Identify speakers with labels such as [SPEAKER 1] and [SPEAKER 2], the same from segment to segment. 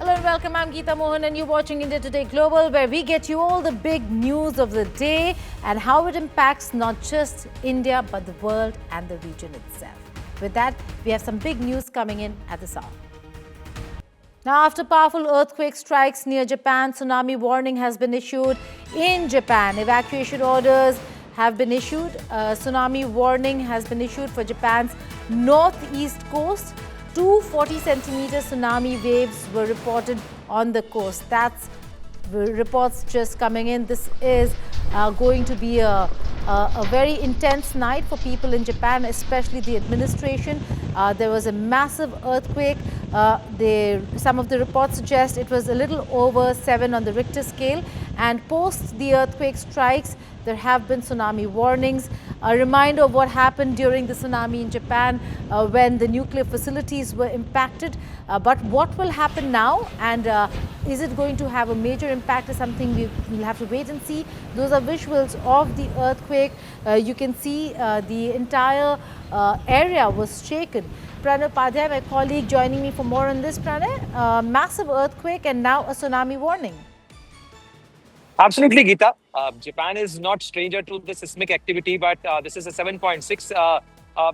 [SPEAKER 1] Hello and welcome. I'm Geeta Mohan and you're watching India Today Global, where we get you all the big news of the day and how it impacts not just India but the world and the region itself. With that, we have some big news coming in at this hour. Now, after powerful earthquake strikes near Japan, tsunami warning has been issued in Japan. Evacuation orders have been issued. Tsunami warning has been issued for Japan's northeast coast. 240-centimeter tsunami waves were reported on the coast. That's reports just coming in. This is going to be a very intense night for people in Japan, especially the administration. There was a massive earthquake. Some of the reports suggest it was a little over 7 on the Richter scale. And post the earthquake strikes, there have been tsunami warnings. A reminder of what happened during the tsunami in Japan when the nuclear facilities were impacted. But what will happen now, and is it going to have a major impact, is something we'll have to wait and see. Those are visuals of the earthquake. You can see the entire area was shaken. Pranay Padhyay, my colleague, joining me for more on this. Pranay, massive earthquake and now a tsunami warning.
[SPEAKER 2] Absolutely, Geeta. Japan is not stranger to the seismic activity, but this is a 7.6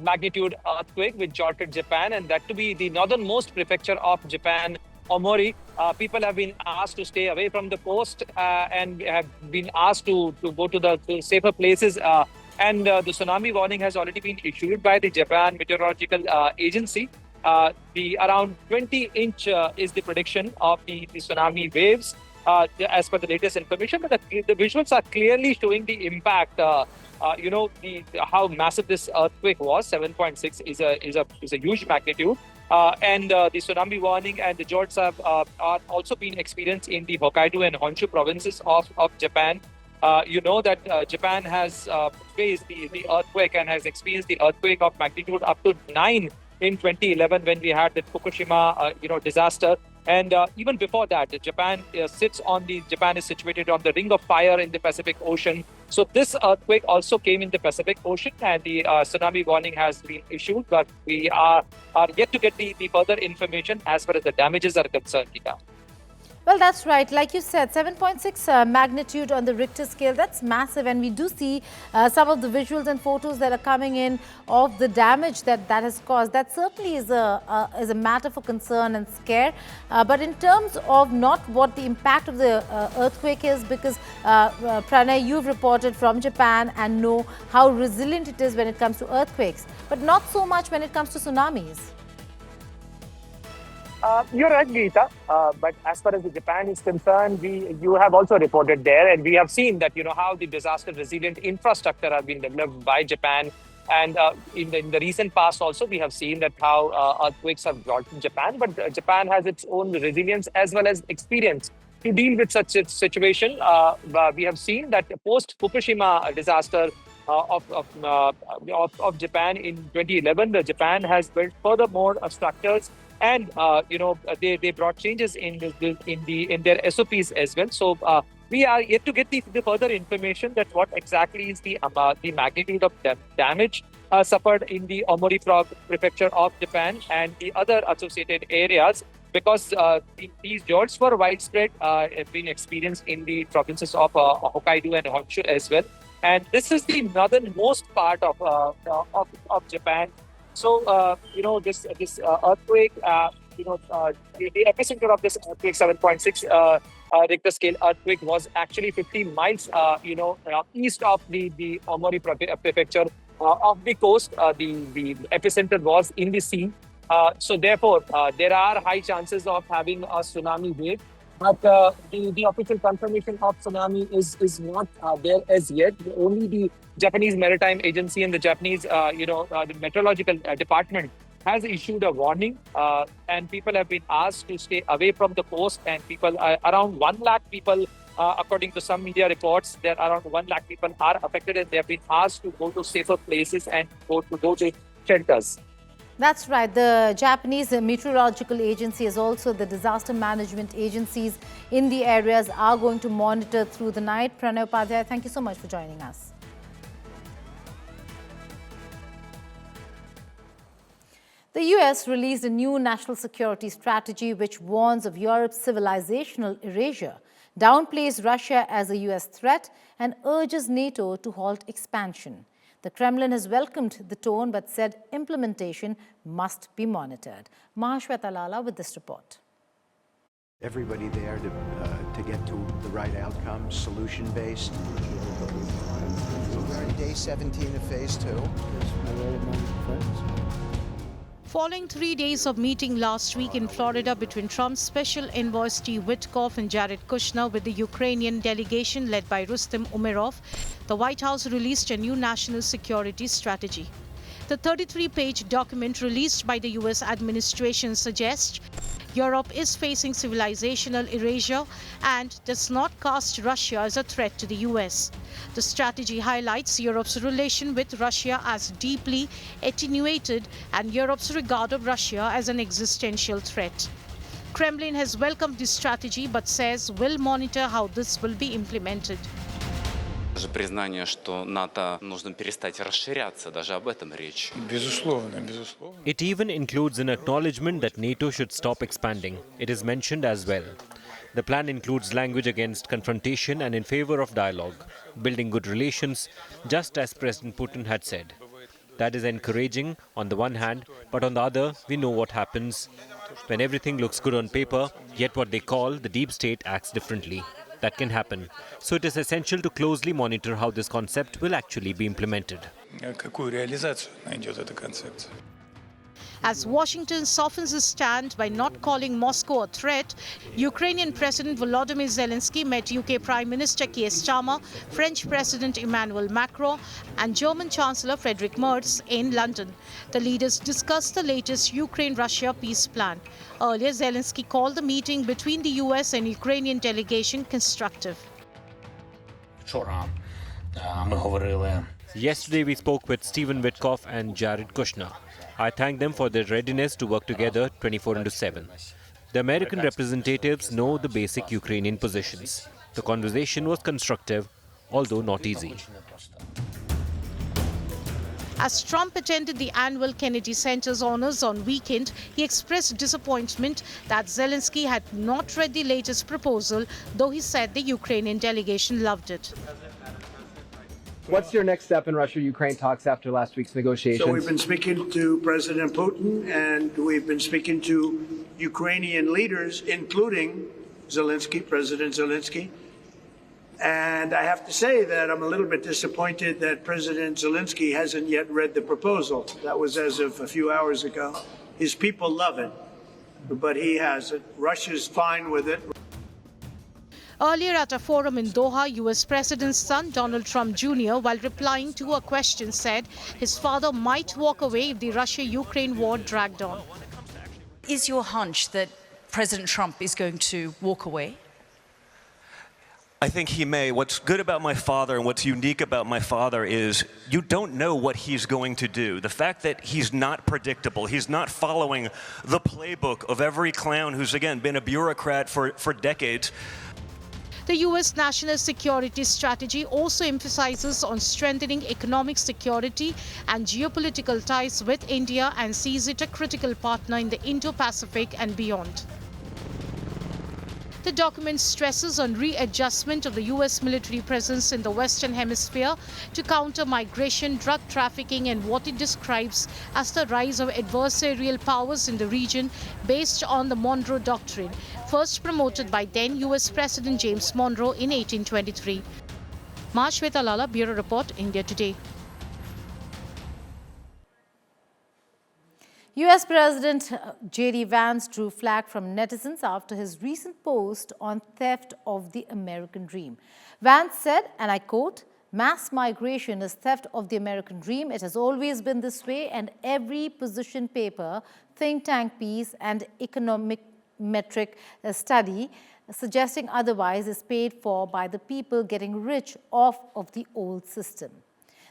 [SPEAKER 2] magnitude earthquake which jolted Japan, and that to be the northernmost prefecture of Japan, Omori. People have been asked to stay away from the coast and have been asked to go to the safer places. And the tsunami warning has already been issued by the Japan Meteorological Agency. The around 20-inch is the prediction of the tsunami waves. As per the latest information, but the visuals are clearly showing the impact. How massive this earthquake was. 7.6 is a huge magnitude, and the tsunami warning and the jolts have are also been experienced in the Hokkaido and Honshu provinces of Japan. You know that Japan has faced the earthquake and has experienced the earthquake of magnitude up to 9 in 2011 when we had the Fukushima disaster. And even before that, Japan is situated on the Ring of Fire in the Pacific Ocean. So this earthquake also came in the Pacific Ocean, and the tsunami warning has been issued. But we are yet to get the further information as far as the damages are concerned, Geeta.
[SPEAKER 1] Well, that's right. Like you said, 7.6 magnitude on the Richter scale. That's massive. And we do see some of the visuals and photos that are coming in of the damage that has caused. That certainly is a matter for concern and scare. But in terms of not what the impact of the earthquake is, because Pranay, you've reported from Japan and know how resilient it is when it comes to earthquakes, but not so much when it comes to tsunamis.
[SPEAKER 2] You're right, Geeta. But as far as the Japan is concerned, you have also reported there, and we have seen that how the disaster-resilient infrastructure has been developed by Japan. And in the recent past, also we have seen that how earthquakes have brought in Japan. But Japan has its own resilience as well as experience to deal with such a situation. We have seen that post Fukushima disaster of Japan in 2011, Japan has built furthermore structures. And they brought changes in their SOPs as well. So we are yet to get the further information that what exactly is the magnitude of damage suffered in the Omori prefecture of Japan and the other associated areas, because these jolts were widespread, have been experienced in the provinces of Hokkaido and Honshu as well. And this is the northernmost part of Japan. So, this earthquake, the epicenter of this earthquake, 7.6 Richter scale earthquake, was actually 15 miles, east of the Omori prefecture of the coast. The epicenter was in the sea. So, therefore, there are high chances of having a tsunami wave. But the official confirmation of tsunami is not there as yet. Only the Japanese Maritime Agency and the Japanese, the meteorological department has issued a warning, and people have been asked to stay away from the coast. And people, around 1 lakh people, according to some media reports, there are around 1 lakh people are affected, and they have been asked to go to safer places and go to shelters.
[SPEAKER 1] That's right. The Japanese Meteorological Agency, as also the disaster management agencies in the areas, are going to monitor through the night. Pranay Padhyay, thank you so much for joining us. The US released a new national security strategy which warns of Europe's civilizational erasure, downplays Russia as a US threat, and urges NATO to halt expansion. The Kremlin has welcomed the tone but said implementation must be monitored. Mahashweta Lala with this report.
[SPEAKER 3] Everybody there to get to the right outcome, solution-based. Day 17 of phase 2.
[SPEAKER 4] Following 3 days of meeting last week in Florida between Trump's special envoy Steve Witkoff and Jared Kushner with the Ukrainian delegation led by Rustem Umerov, the White House released a new national security strategy. The 33-page document released by the U.S. administration suggests Europe is facing civilizational erasure and does not cast Russia as a threat to the U.S. The strategy highlights Europe's relation with Russia as deeply attenuated and Europe's regard of Russia as an existential threat. Kremlin has welcomed this strategy but says will monitor how this will be implemented.
[SPEAKER 5] Даже признание, что НАТО нужно перестать расширяться, даже об этом речь.
[SPEAKER 6] Безусловно, безусловно.
[SPEAKER 7] It even includes an acknowledgement that NATO should stop expanding. It is mentioned as well. The plan includes language against confrontation and in favor of dialogue, building good relations, just as President Putin had said. That is encouraging on the one hand, but on the other, we know what happens when everything looks good on paper, yet what they call the deep state acts differently. That can happen. So it is essential to closely monitor how this concept will actually be implemented.
[SPEAKER 6] Какую реализацию найдет эта концепция?
[SPEAKER 4] As Washington softens its stand by not calling Moscow a threat, Ukrainian President Volodymyr Zelensky met UK Prime Minister Keir Starmer, French President Emmanuel Macron, and German Chancellor Friedrich Merz in London. The leaders discussed the latest Ukraine-Russia peace plan. Earlier, Zelensky called the meeting between the US and Ukrainian delegation constructive.
[SPEAKER 7] Yesterday, we spoke with Stephen Witkoff and Jared Kushner. I thank them for their readiness to work together 24/7. The American representatives know the basic Ukrainian positions. The conversation was constructive, although not easy.
[SPEAKER 4] As Trump attended the annual Kennedy Center's honors on weekend, he expressed disappointment that Zelensky had not read the latest proposal, though he said the Ukrainian delegation loved it.
[SPEAKER 8] What's your next step in Russia-Ukraine talks after last week's negotiations?
[SPEAKER 9] So we've been speaking to President Putin, and we've been speaking to Ukrainian leaders, including Zelensky, President Zelensky. And I have to say that I'm a little bit disappointed that President Zelensky hasn't yet read the proposal. That was as of a few hours ago. His people love it, but he hasn't. Russia's fine with it.
[SPEAKER 4] Earlier at a forum in Doha, U.S. President's son, Donald Trump Jr., while replying to a question, said his father might walk away if the Russia-Ukraine war dragged on.
[SPEAKER 10] Is your hunch that President Trump is going to walk away?
[SPEAKER 11] I think he may. What's good about my father and what's unique about my father is you don't know what he's going to do. The fact that he's not predictable, he's not following the playbook of every clown who's, again, been a bureaucrat for decades.
[SPEAKER 4] The U.S. national security strategy also emphasizes on strengthening economic security and geopolitical ties with India and sees it a critical partner in the Indo Pacific and beyond. The document stresses on readjustment of the U.S. military presence in the Western Hemisphere to counter migration, drug trafficking, and what it describes as the rise of adversarial powers in the region based on the Monroe Doctrine, first promoted by then U.S. President James Monroe in 1823. Mahashweta Lala, Bureau Report, India Today.
[SPEAKER 1] US President J.D. Vance drew flack from netizens after his recent post on theft of the American dream. Vance said, and I quote, "Mass migration is theft of the American dream. It has always been this way, and every position paper, think tank piece, and economic metric study suggesting otherwise is paid for by the people getting rich off of the old system."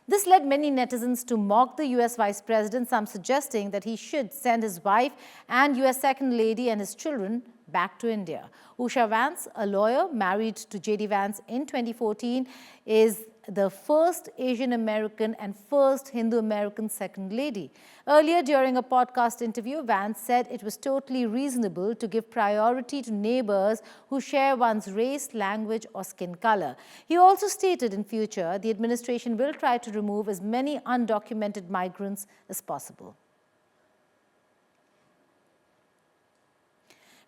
[SPEAKER 1] This led many netizens to mock the US Vice President, some suggesting that he should send his wife and US Second Lady and his children back to India. Usha Vance, a lawyer married to J.D. Vance in 2014, is the first Asian American and first Hindu American second lady. Earlier, during a podcast interview, Vance said it was totally reasonable to give priority to neighbors who share one's race, language, or skin color. He also stated in future the administration will try to remove as many undocumented migrants as possible.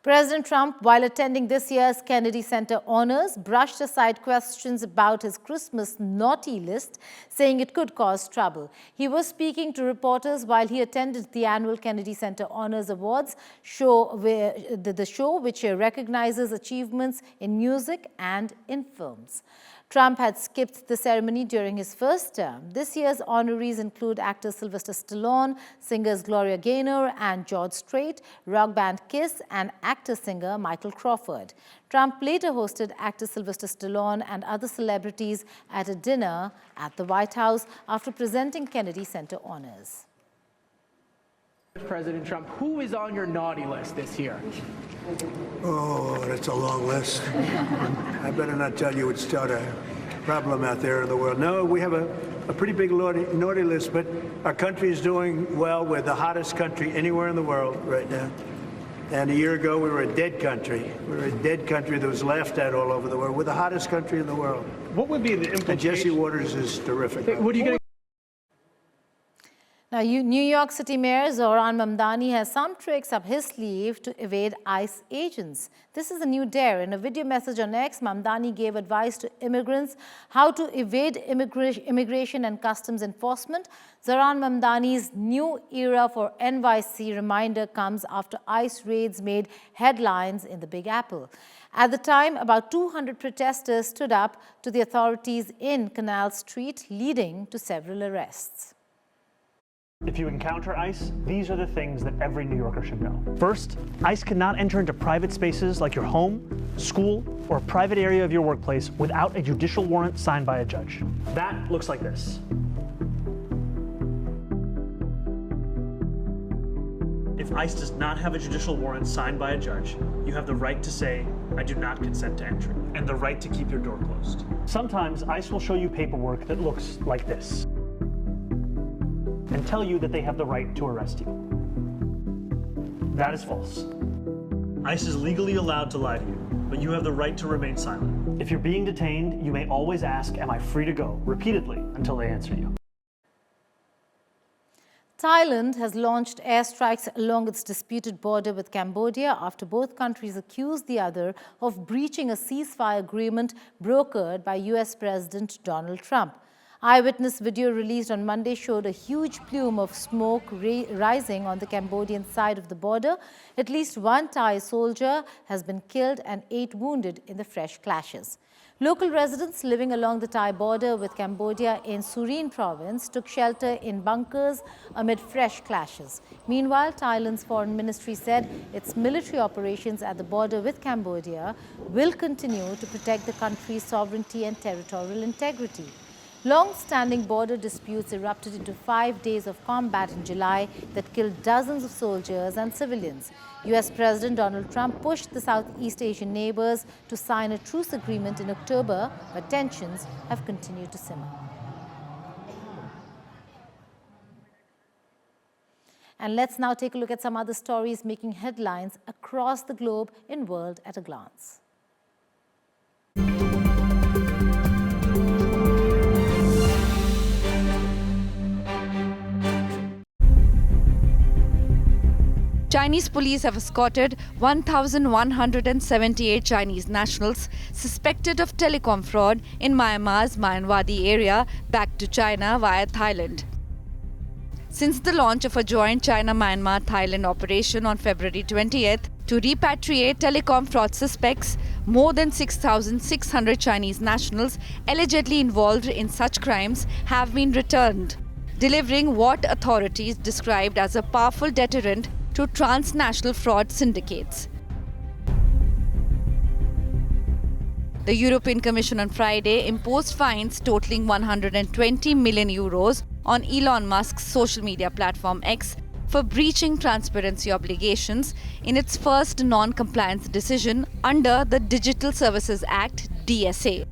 [SPEAKER 1] President Trump, while attending this year's Kennedy Center honors, brushed aside questions about his Christmas naughty list, saying it could cause trouble. He was speaking to reporters while he attended the annual Kennedy Center Honors Awards show, the show which recognizes achievements in music and in films. Trump had skipped the ceremony during his first term. This year's honorees include actor Sylvester Stallone, singers Gloria Gaynor and George Strait, rock band Kiss, and actor-singer Michael Crawford. Trump later hosted actor Sylvester Stallone and other celebrities at a dinner at the White House after presenting Kennedy Center honors.
[SPEAKER 8] President Trump, who is on your naughty list this year?
[SPEAKER 9] Oh, that's a long list. I better not tell you it's start a problem out there in the world. No, we have a pretty big naughty list, but our country is doing well. We're the hottest country anywhere in the world right now. And a year ago, we were a dead country. We were a dead country that was laughed at all over the world. We're the hottest country in the world.
[SPEAKER 8] What would be the implication?
[SPEAKER 9] And Jesse Waters is terrific.
[SPEAKER 8] What are you going to...
[SPEAKER 1] Now, New York City Mayor Zohran Mamdani has some tricks up his sleeve to evade ICE agents. This is a new dare. In a video message on X, Mamdani gave advice to immigrants how to evade immigration and customs enforcement. Zohran Mamdani's new era for NYC reminder comes after ICE raids made headlines in the Big Apple. At the time, about 200 protesters stood up to the authorities in Canal Street, leading to several arrests.
[SPEAKER 12] If you encounter ICE, these are the things that every New Yorker should know. First, ICE cannot enter into private spaces like your home, school, or a private area of your workplace without a judicial warrant signed by a judge. That looks like this. If ICE does not have a judicial warrant signed by a judge, you have the right to say, "I do not consent to entry," and the right to keep your door closed. Sometimes ICE will show you paperwork that looks like this and tell you that they have the right to arrest you. That is false. ICE is legally allowed to lie to you, but you have the right to remain silent. If you're being detained, you may always ask, "Am I free to go?" repeatedly until they answer you.
[SPEAKER 1] Thailand has launched airstrikes along its disputed border with Cambodia after both countries accused the other of breaching a ceasefire agreement brokered by US President Donald Trump. Eyewitness video released on Monday showed a huge plume of smoke rising on the Cambodian side of the border. At least one Thai soldier has been killed and 8 wounded in the fresh clashes. Local residents living along the Thai border with Cambodia in Surin province took shelter in bunkers amid fresh clashes. Meanwhile, Thailand's foreign ministry said its military operations at the border with Cambodia will continue to protect the country's sovereignty and territorial integrity. Long-standing border disputes erupted into 5 days of combat in July that killed dozens of soldiers and civilians. US President Donald Trump pushed the Southeast Asian neighbors to sign a truce agreement in October, but tensions have continued to simmer. And let's now take a look at some other stories making headlines across the globe in World at a Glance.
[SPEAKER 13] Chinese police have escorted 1,178 Chinese nationals suspected of telecom fraud in Myanmar's Mayanwadi area back to China via Thailand. Since the launch of a joint China-Myanmar-Thailand operation on February 20th to repatriate telecom fraud suspects, more than 6,600 Chinese nationals allegedly involved in such crimes have been returned, delivering what authorities described as a powerful deterrent to transnational fraud syndicates. The European Commission on Friday imposed fines totaling 120 million euros on Elon Musk's social media platform X for breaching transparency obligations in its first non-compliance decision under the Digital Services Act (DSA).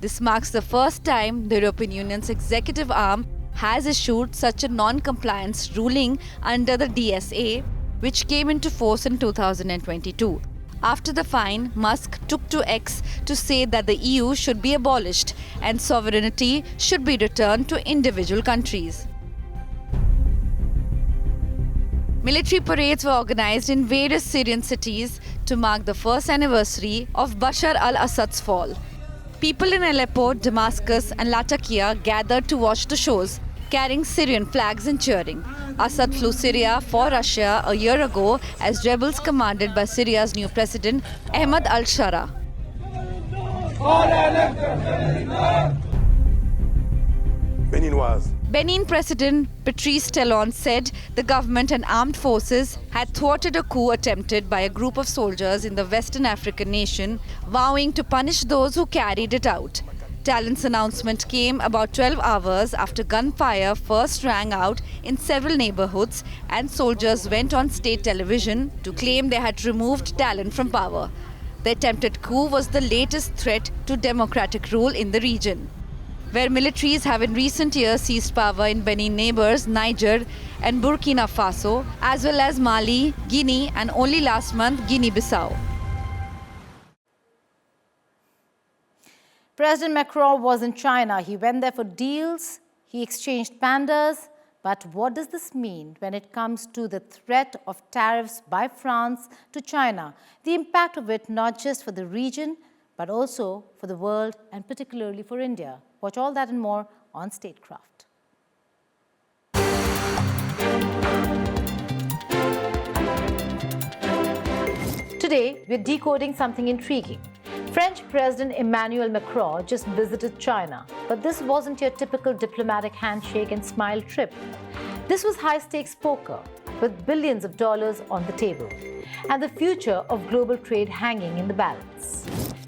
[SPEAKER 13] This marks the first time the European Union's executive arm has issued such a non-compliance ruling under the DSA, which came into force in 2022. After the fine, Musk took to X to say that the EU should be abolished and sovereignty should be returned to individual countries. Military parades were organized in various Syrian cities to mark the first anniversary of Bashar al-Assad's fall. People in Aleppo, Damascus and Latakia gathered to watch the shows, carrying Syrian flags and cheering. Assad flew Syria for Russia a year ago as rebels commanded by Syria's new president, Ahmad al-Shara. Benin President Patrice Talon said the government and armed forces had thwarted a coup attempted by a group of soldiers in the Western African nation, vowing to punish those who carried it out. Talon's announcement came about 12 hours after gunfire first rang out in several neighborhoods and soldiers went on state television to claim they had removed Talon from power. The attempted coup was the latest threat to democratic rule in the region, where militaries have in recent years seized power in Benin neighbors Niger and Burkina Faso, as well as Mali, Guinea and only last month Guinea-Bissau.
[SPEAKER 1] President Macron was in China. He went there for deals, he exchanged pandas. But what does this mean when it comes to the threat of tariffs by France to China? The impact of it not just for the region, but also for the world and particularly for India. Watch all that and more on Statecraft. Today, we're decoding something intriguing. French President Emmanuel Macron just visited China, but this wasn't your typical diplomatic handshake and smile trip. This was high-stakes poker with billions of dollars on the table and the future of global trade hanging in the balance.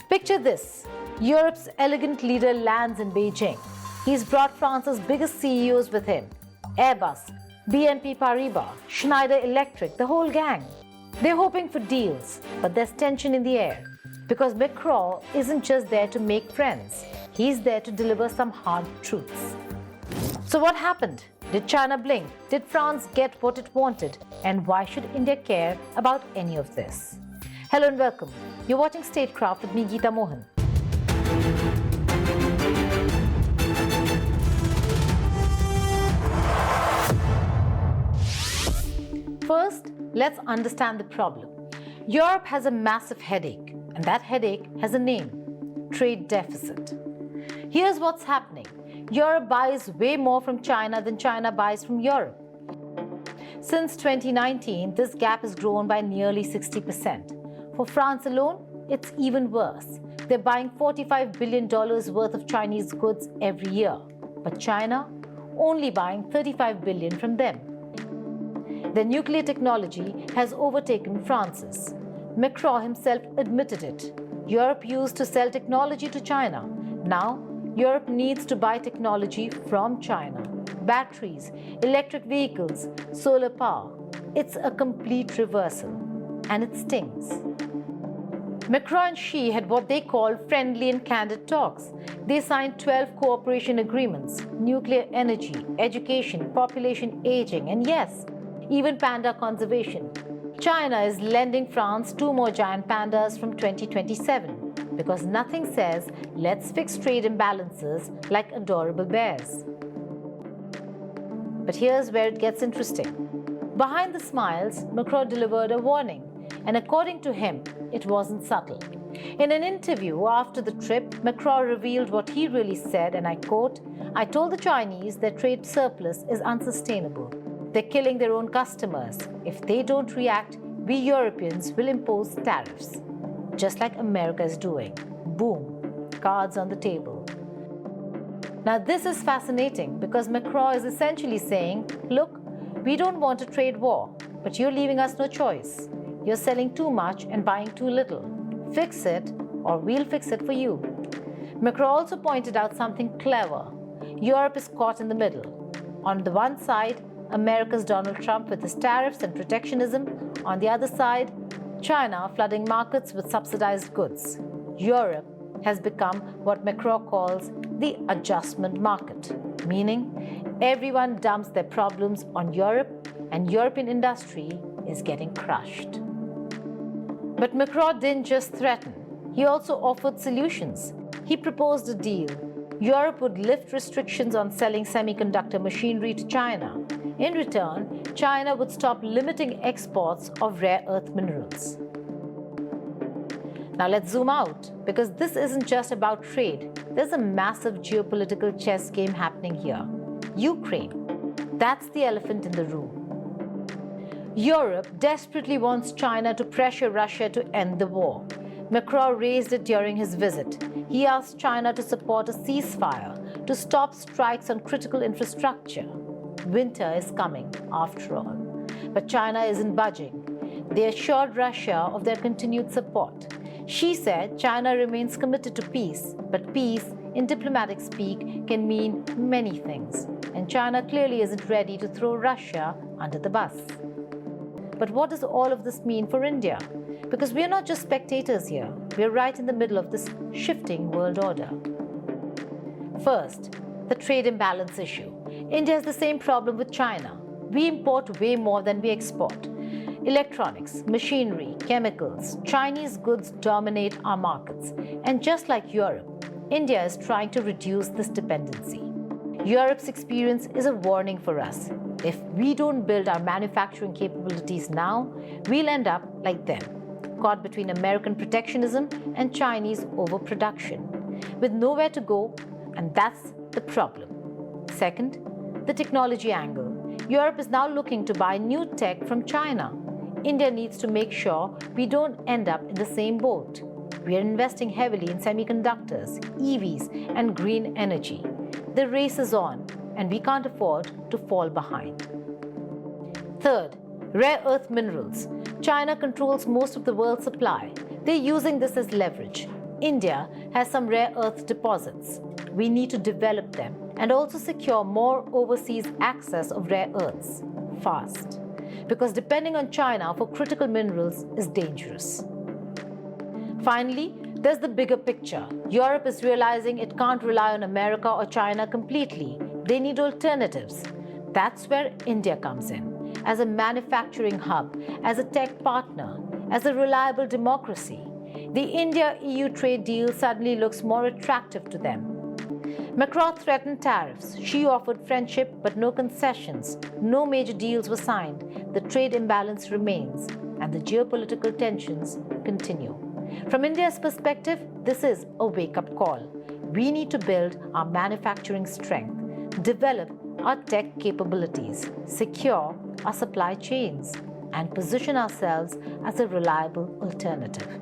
[SPEAKER 1] Picture this. Europe's elegant leader lands in Beijing. He's brought France's biggest CEOs with him. Airbus, BNP Paribas, Schneider Electric, the whole gang. They're hoping for deals, but there's tension in the air. Because Macron isn't just there to make friends. He's there to deliver some hard truths. So what happened? Did China blink? Did France get what it wanted? And why should India care about any of this? Hello and welcome. You're watching Statecraft with me, Geeta Mohan. First, let's understand the problem. Europe has a massive headache, and that headache has a name: trade deficit. Here's what's happening. Europe buys way more from China than China buys from Europe. Since 2019, this gap has grown by nearly 60%. For France alone, it's even worse. They're buying $45 billion worth of Chinese goods every year, but China only buying $35 billion from them. Their nuclear technology has overtaken France's. Macron himself admitted it. Europe used to sell technology to China. Now, Europe needs to buy technology from China. Batteries, electric vehicles, solar power. It's a complete reversal, and it stings. Macron and Xi had what they called friendly and candid talks. They signed 12 cooperation agreements: nuclear energy, education, population aging, and yes, even panda conservation. China is lending France 2 more giant pandas from 2027 because nothing says let's fix trade imbalances like adorable bears. But here's where it gets interesting. Behind the smiles, Macron delivered a warning, and according to him, it wasn't subtle. In an interview after the trip, Macron revealed what he really said, and I quote, "I told the Chinese their trade surplus is unsustainable. They're killing their own customers. If they don't react, we Europeans will impose tariffs, just like America is doing." Boom, cards on the table. Now this is fascinating because Macron is essentially saying, look, we don't want a trade war, but you're leaving us no choice. You're selling too much and buying too little. Fix it or we'll fix it for you. Macron also pointed out something clever. Europe is caught in the middle. On the one side, America's Donald Trump with his tariffs and protectionism. On the other side, China flooding markets with subsidized goods. Europe has become what Macron calls the adjustment market, meaning everyone dumps their problems on Europe and European industry is getting crushed. But Macron didn't just threaten, he also offered solutions. He proposed a deal. Europe would lift restrictions on selling semiconductor machinery to China. In return, China would stop limiting exports of rare earth minerals. Now let's zoom out, because this isn't just about trade. There's a massive geopolitical chess game happening here. Ukraine. That's the elephant in the room. Europe desperately wants China to pressure Russia to end the war. Macron raised it during his visit. He asked China to support a ceasefire, to stop strikes on critical infrastructure. Winter is coming, after all. But China isn't budging. They assured Russia of their continued support. She said China remains committed to peace, but peace, in diplomatic speak, can mean many things. And China clearly isn't ready to throw Russia under the bus. But what does all of this mean for India? Because we're not just spectators here. We're right in the middle of this shifting world order. First, the trade imbalance issue. India has the same problem with China. We import way more than we export. Electronics, machinery, chemicals, Chinese goods dominate our markets. And just like Europe, India is trying to reduce this dependency. Europe's experience is a warning for us. If we don't build our manufacturing capabilities now, we'll end up like them, caught between American protectionism and Chinese overproduction, with nowhere to go, and that's the problem. Second, the technology angle. Europe is now looking to buy new tech from China. India needs to make sure we don't end up in the same boat. We are investing heavily in semiconductors, EVs, and green energy. The race is on, and we can't afford to fall behind. Third, rare earth minerals. China controls most of the world's supply. They're using this as leverage. India has some rare earth deposits. We need to develop them and also secure more overseas access of rare earths fast. Because depending on China for critical minerals is dangerous. Finally, there's the bigger picture. Europe is realizing it can't rely on America or China completely. They need alternatives. That's where India comes in, as a manufacturing hub, as a tech partner, as a reliable democracy. The India-EU trade deal suddenly looks more attractive to them. Macron threatened tariffs. She offered friendship, but no concessions. No major deals were signed. The trade imbalance remains, and the geopolitical tensions continue. From India's perspective, this is a wake-up call. We need to build our manufacturing strength, develop our tech capabilities, secure our supply chains, and position ourselves as a reliable alternative.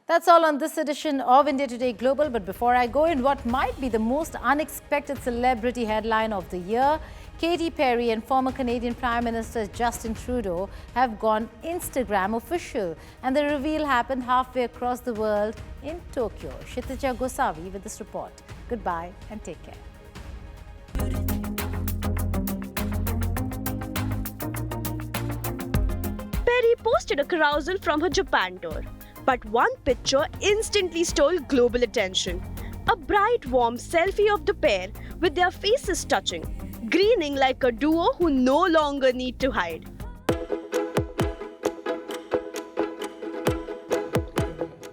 [SPEAKER 1] That's all on this edition of India Today Global. But before I go in what might be the most unexpected celebrity headline of the year, Katy Perry and former Canadian Prime Minister Justin Trudeau have gone Instagram official. And the reveal happened halfway across the world in Tokyo. Kshitija Gosavi with this report. Goodbye and take care.
[SPEAKER 14] Perry posted a carousel from her Japan tour. But one picture instantly stole global attention. A bright, warm selfie of the pair with their faces touching, grinning like a duo who no longer need to hide.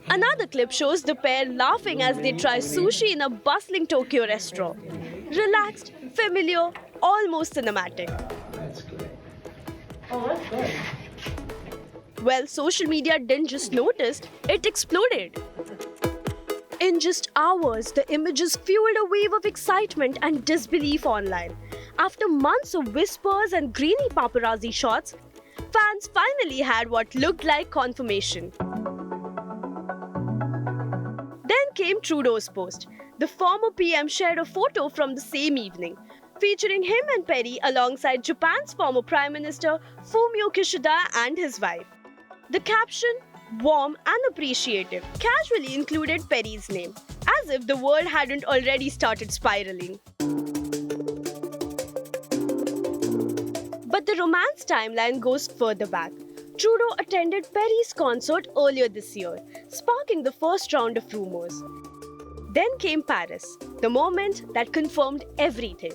[SPEAKER 14] Another clip shows the pair laughing as they try sushi in a bustling Tokyo restaurant. Relaxed, familiar, almost cinematic.
[SPEAKER 15] That's great. Oh, that's good.
[SPEAKER 14] Well, social media didn't just notice, it exploded. In just hours, the images fueled a wave of excitement and disbelief online. After months of whispers and grainy paparazzi shots, fans finally had what looked like confirmation. Then came Trudeau's post. The former PM shared a photo from the same evening, featuring him and Perry alongside Japan's former Prime Minister Fumio Kishida and his wife. The caption, warm and appreciative, casually included Perry's name, as if the world hadn't already started spiraling. But the romance timeline goes further back. Trudeau attended Perry's concert earlier this year, sparking the first round of rumors. Then came Paris, the moment that confirmed everything.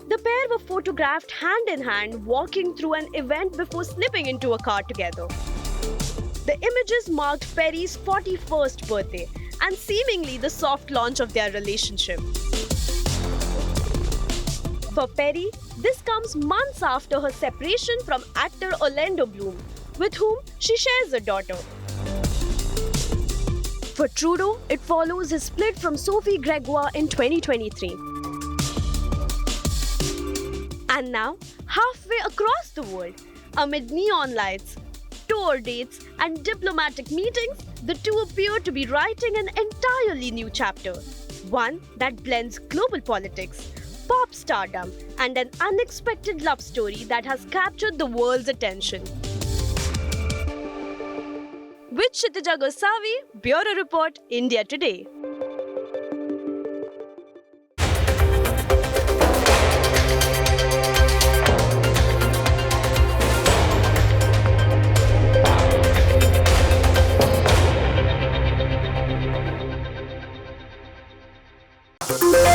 [SPEAKER 14] The pair were photographed hand in hand walking through an event before slipping into a car together. The images marked Perry's 41st birthday and seemingly the soft launch of their relationship. For Perry, this comes months after her separation from actor Orlando Bloom, with whom she shares a daughter. For Trudeau, it follows his split from Sophie Gregoire in 2023. And now, halfway across the world, amid neon lights, tour dates, and diplomatic meetings, the two appear to be writing an entirely new chapter. One that blends global politics, pop stardom, and an unexpected love story that has captured the world's attention. With Kshitija Gosavi, Bureau Report, India Today.
[SPEAKER 16] Bye.